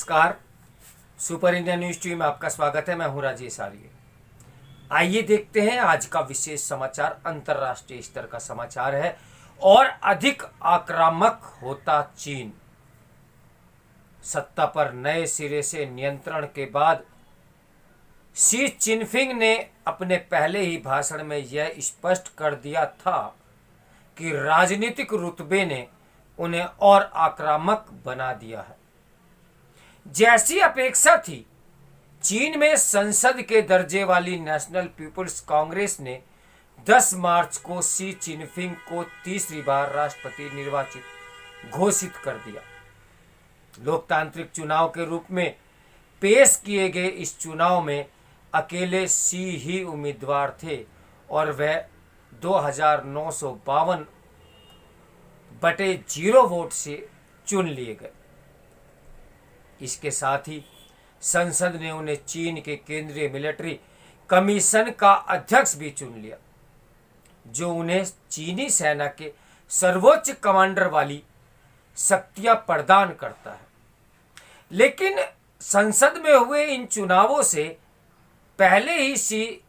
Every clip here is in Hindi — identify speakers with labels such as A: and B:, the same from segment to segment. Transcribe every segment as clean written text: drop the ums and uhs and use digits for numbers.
A: नमस्कार। सुपर इंडिया न्यूज टीवी में आपका स्वागत है। मैं हूं राजेश आर्य। आइए देखते हैं आज का विशेष समाचार। अंतर्राष्ट्रीय स्तर का समाचार है और अधिक आक्रामक होता चीन। सत्ता पर नए सिरे से नियंत्रण के बाद शी चिनफिंग ने अपने पहले ही भाषण में यह स्पष्ट कर दिया था कि राजनीतिक रुतबे ने उन्हें और आक्रामक बना दिया है। जैसी अपेक्षा थी, चीन में संसद के दर्जे वाली नेशनल पीपुल्स कांग्रेस ने 10 मार्च को शी चिनफिंग को तीसरी बार राष्ट्रपति निर्वाचित घोषित कर दिया। लोकतांत्रिक चुनाव के रूप में पेश किए गए इस चुनाव में अकेले शी ही उम्मीदवार थे और वह 2952/0 वोट से चुन लिए गए। इसके साथ ही संसद ने उन्हें चीन के केंद्रीय मिलिट्री कमीशन का अध्यक्ष भी चुन लिया, जो उन्हें चीनी सेना के सर्वोच्च कमांडर वाली शक्तियां प्रदान करता है। लेकिन संसद में हुए इन चुनावों से पहले ही शी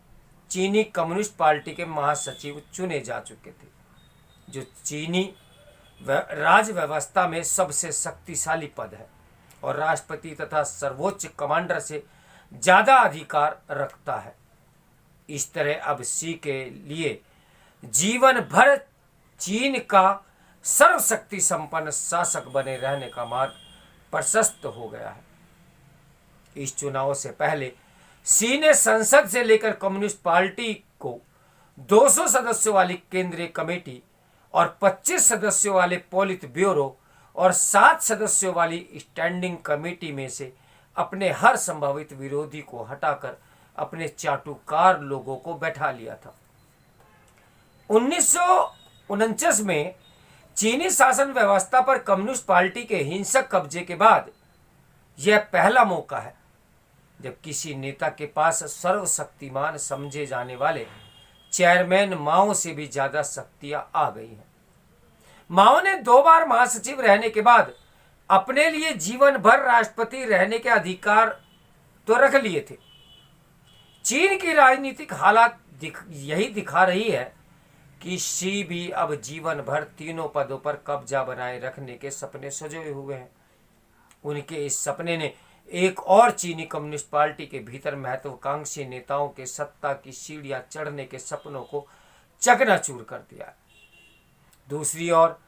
A: चीनी कम्युनिस्ट पार्टी के महासचिव चुने जा चुके थे, जो चीनी राज व्यवस्था में सबसे शक्तिशाली पद है और राष्ट्रपति तथा सर्वोच्च कमांडर से ज्यादा अधिकार रखता है। इस तरह अब शी के लिए जीवन भर चीन का सर्वशक्ति संपन्न शासक बने रहने का मार्ग प्रशस्त हो गया है। इस चुनाव से पहले शी ने संसद से लेकर कम्युनिस्ट पार्टी को 200 सदस्यों वाली केंद्रीय कमेटी और 25 सदस्यों वाले पोलित ब्यूरो और 7 सदस्यों वाली स्टैंडिंग कमेटी में से अपने हर संभावित विरोधी को हटाकर अपने चाटुकार लोगों को बैठा लिया था। 1949 में चीनी शासन व्यवस्था पर कम्युनिस्ट पार्टी के हिंसक कब्जे के बाद यह पहला मौका है जब किसी नेता के पास सर्वशक्तिमान समझे जाने वाले चेयरमैन माओ से भी ज्यादा शक्तियां आ गई हैं। माओ ने 2 बार महासचिव रहने के बाद अपने लिए जीवन भर राष्ट्रपति रहने के अधिकार तो रख लिए थे। चीन की राजनीतिक हालात यही दिखा रही है कि शी भी अब जीवन भर तीनों पदों पर कब्जा बनाए रखने के सपने सजोए हुए हैं। उनके इस सपने ने एक और चीनी कम्युनिस्ट पार्टी के भीतर महत्वाकांक्षी नेताओं के सत्ता की सीढ़ियां चढ़ने के सपनों को चकनाचूर कर दिया। दूसरी ओर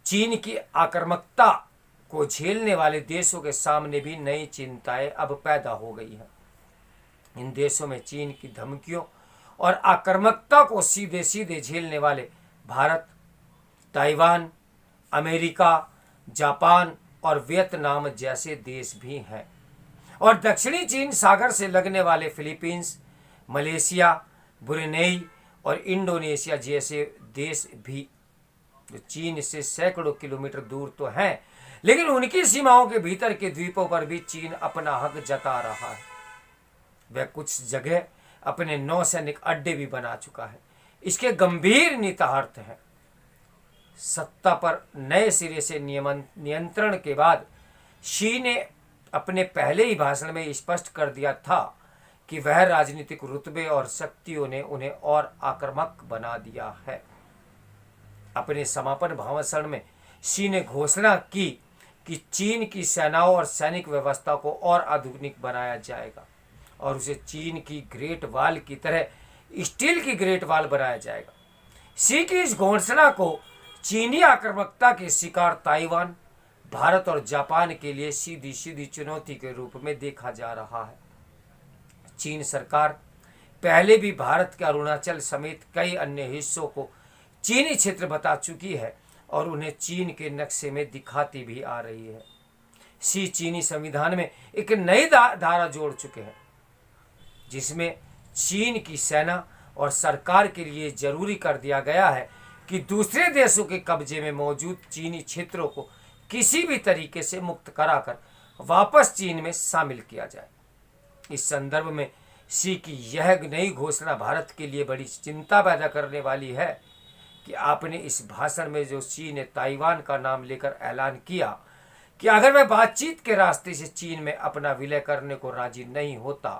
A: चीन की आक्रामकता को झेलने वाले देशों के सामने भी नई चिंताएं अब पैदा हो गई हैं। इन देशों में चीन की धमकियों और आक्रामकता को सीधे सीधे झेलने वाले भारत, ताइवान, अमेरिका, जापान और वियतनाम जैसे देश भी हैं और दक्षिणी चीन सागर से लगने वाले फिलीपींस, मलेशिया, ब्रुनेई और इंडोनेशिया जैसे देश भी, जो चीन से सैकड़ों किलोमीटर दूर तो हैं, लेकिन उनकी सीमाओं के भीतर के द्वीपों पर भी चीन अपना हक जता रहा है। वह कुछ जगह अपने नौसैनिक अड्डे भी बना चुका है। इसके गंभीर निहितार्थ हैं। सत्ता पर नए सिरे से नियंत्रण के बाद शी ने अपने पहले ही भाषण में स्पष्ट कर दिया था कि वह राजनीतिक रुतबे और शक्तियों ने उन्हें और आक्रामक बना दिया है। अपने समापन भाषण में शी ने घोषणा की कि चीन की सेनाओं और सैनिक व्यवस्था को और आधुनिक बनाया जाएगा और उसे चीन की ग्रेट वॉल की तरह स्टील की ग्रेट वॉल बनाया जाएगा। शी की इस घोषणा को चीनी आक्रामकता के शिकार ताइवान, भारत और जापान के लिए सीधी सीधी चुनौती के रूप में देखा जा रहा है। चीन सरकार पहले भी भारत के अरुणाचल समेत कई अन्य हिस्सों को चीनी क्षेत्र बता चुकी है और उन्हें चीन के नक्शे में दिखाती भी आ रही है। शी चीनी संविधान में एक नई धारा जोड़ चुके हैं, जिसमें चीन की सेना और सरकार के लिए जरूरी कर दिया गया है कि दूसरे देशों के कब्जे में मौजूद चीनी क्षेत्रों को किसी भी तरीके से मुक्त कराकर वापस चीन में शामिल किया जाए। इस संदर्भ में शी की यह नई घोषणा भारत के लिए बड़ी चिंता पैदा करने वाली है कि आपने इस भाषण में जो शी ने ताइवान का नाम लेकर ऐलान किया कि अगर वह बातचीत के रास्ते से चीन में अपना विलय करने को राजी नहीं होता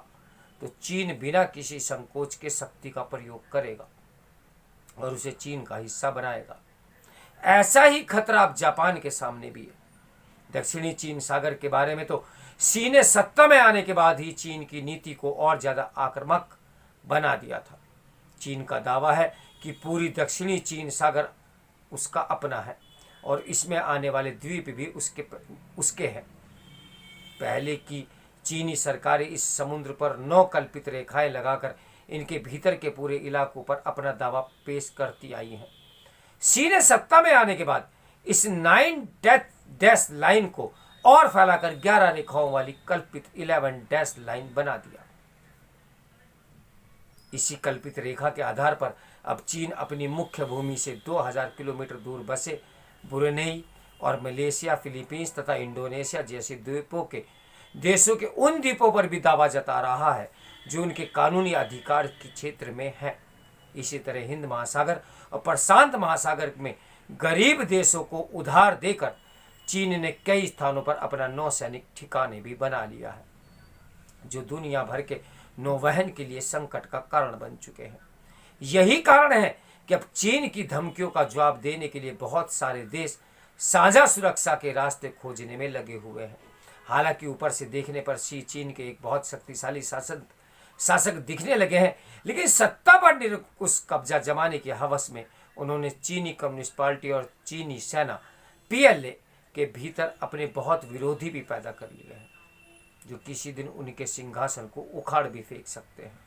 A: तो चीन बिना किसी संकोच के शक्ति का प्रयोग करेगा और उसे चीन का हिस्सा बनाएगा। ऐसा ही खतरा अब जापान के सामने भी है। दक्षिणी चीन सागर के बारे में तो शी ने सत्ता में आने के बाद ही चीन की नीति को और ज्यादा आक्रामक बना दिया था। चीन का दावा है कि पूरी दक्षिणी चीन सागर उसका अपना है और इसमें आने वाले द्वीप भी उसके हैं। पहले की चीनी सरकारें इस समुद्र पर 9 कल्पित रेखाएं लगाकर इनके भीतर के पूरे इलाकों पर अपना दावा पेश करती आई हैं। शी ने सत्ता में आने के बाद इस 9 डैश लाइन को और फैलाकर 11 रेखाओं वाली कल्पित 11 डैश लाइन बना दिया। इसी कल्पित रेखा के आधार पर अब चीन अपनी मुख्य भूमि से 2000 किलोमीटर दूर बसे ब्रुनेई और मलेशिया, फिलीपींस तथा इंडोनेशिया जैसे द्वीपों के देशों के उन द्वीपों पर भी दावा जता रहा है जो उनके कानूनी अधिकार के क्षेत्र में है। इसी तरह हिंद महासागर और प्रशांत महासागर में गरीब देशों को उधार देकर चीन ने कई स्थानों पर अपना नौसैनिक ठिकाने भी बना लिया है जो दुनिया भर के नौवहन के लिए संकट का कारण बन चुके हैं। यही कारण है कि अब चीन की धमकियों का जवाब देने के लिए बहुत सारे देश साझा सुरक्षा के रास्ते खोजने में लगे हुए हैं। हालांकि ऊपर से देखने पर शी चीन के एक बहुत शक्तिशाली शासक दिखने लगे हैं, लेकिन सत्ता पर निरंकुश कब्जा जमाने की हवस में उन्होंने चीनी कम्युनिस्ट पार्टी और चीनी सेना PLA के भीतर अपने बहुत विरोधी भी पैदा कर लिए हैं जो किसी दिन उनके सिंहासन को उखाड़ भी फेंक सकते हैं।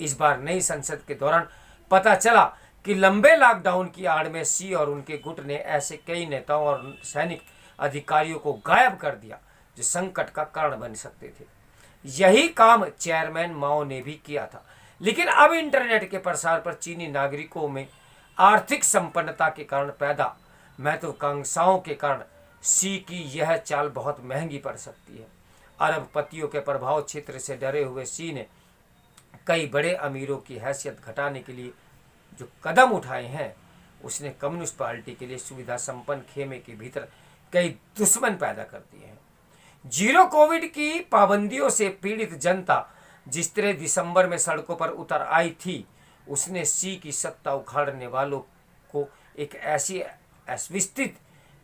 A: इस बार नई संसद के दौरान पता चला कि लंबे लॉकडाउन की आड़ में शी और उनके गुट ने ऐसे कई नेताओं और सैनिक अधिकारियों को गायब कर दिया जो संकट का कारण बन सकते थे। यही काम चेयरमैन माओ ने भी किया था, लेकिन अब इंटरनेट के प्रसार पर चीनी नागरिकों में आर्थिक संपन्नता के कारण पैदा महत्वाकांक्षाओं के कारण शी की यह चाल बहुत महंगी पड़ सकती है। अरबपतियों के प्रभाव क्षेत्र से डरे हुए शी ने कई बड़े अमीरों की हैसियत घटाने के लिए जो कदम उठाए हैं, उसने कम्युनिस्ट पार्टी के लिए सुविधा संपन्न खेमे के भीतर कई दुश्मन पैदा कर दिए हैं। जीरो कोविड की पाबंदियों से पीड़ित जनता जिस तरह दिसंबर में सड़कों पर उतर आई थी, उसने शी की सत्ता उखाड़ने वालों को एक ऐसी अस्वस्थित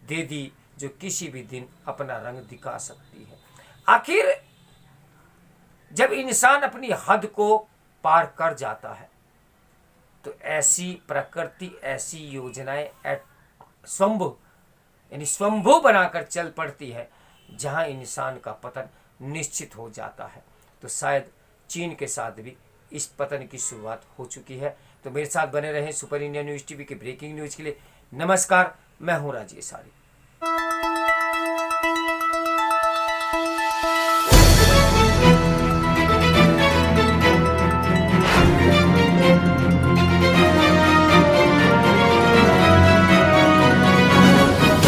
A: दे दी जो किसी भी दिन अपना रंग दिखा सकती है। आखिर जब इंसान अपनी हद को पार कर जाता है तो ऐसी प्रकृति, ऐसी योजनाएं स्वंभू बनाकर चल पड़ती है जहां इंसान का पतन निश्चित हो जाता है। तो शायद चीन के साथ भी इस पतन की शुरुआत हो चुकी है। तो मेरे साथ बने रहें सुपर इंडिया न्यूज़ टीवी के ब्रेकिंग न्यूज़ के लिए। नमस्कार, मैं हूं राजेश आर्य।